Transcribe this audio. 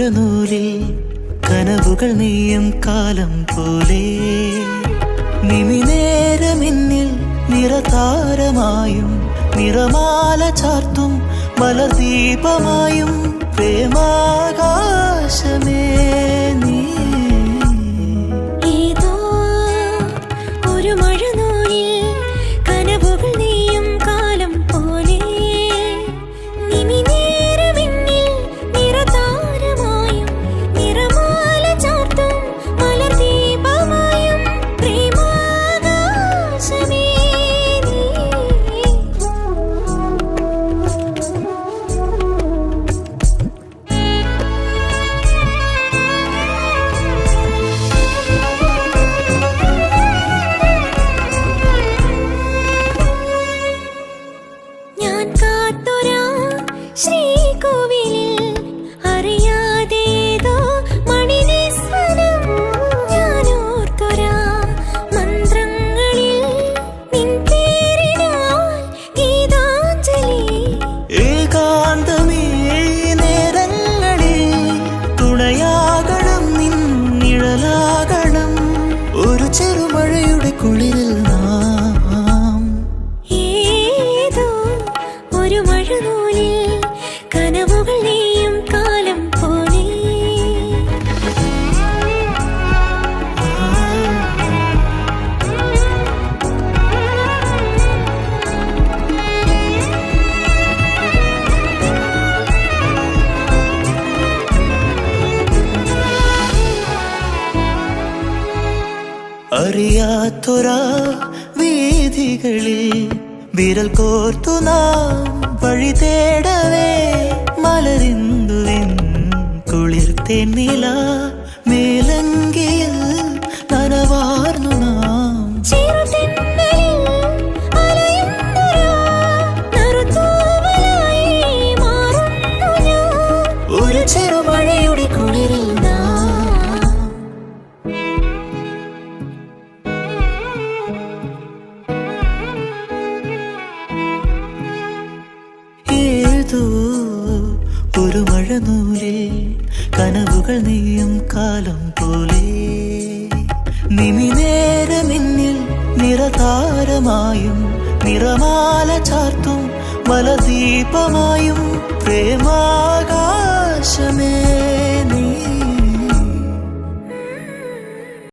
മഴനൂലിൽ കനവുകൾ നെയ്യും കാലം പോലെ നിമിനേരമിന്നിൽ നിറതാരമായും നിറമാല ചാർത്തും മലർദീപമായും പ്രേമാകാശമേ നീ. ഏതോ ഒരു മഴനൂലിൽ കനവുകൾ നെയ്യും കാലം പോലെ നിമിനേരമിന്നിൽ നിറതാരമായും നിറമാല ചാർത്തും മലർദീപമായും പ്രേമാകാശമേ നീ. ഞാൻ കാത്തൊരാ ശ്രീകോവിലിൽ അറിയാതേതോ മണിനിസ്വനം ഞാൻ ഓർത്തൊരാ മന്ത്രങ്ങളിൽ നിൻ പേരിനാൽ ഗീതാഞ്ജലി. ഏകാന്തമേ നേരങ്ങളിൽ തുണയാകണം നിൻ നിഴലാകണം ഒരു ചെറുമഴയുടെ കുളിരിൽ നാം. ഏതോ ഒരു മഴനൂലിൽ കനവുകൾ നെയ്യും കാലം പോലെ അറിയാത്തൊരാ വീഥികളിൽ വിരൽ കോർത്തു നാം വഴി തേടവേ മലരിന്ദുവിൻ കുളിർത്തേന്നില മേലങ്കിയിൽ നനവാർന്നു നാം. ചെറുതെന്നലിൽ അലയുന്നൊരാ നറുതൂവലായി മാറുന്നു ഞാൻ ഒരു ചെറുമഴയുടെ കുളിരിൽ നാം. ഏതോ ഒരു മഴനൂലിൽ കനവുകൾ നെയ്യും കാലം പോലെ നിമിനേരമിന്നിൽ നിറതാരമായും നിറമാല ചാർത്തും മലദീപമായും പ്രേമാകാശമേ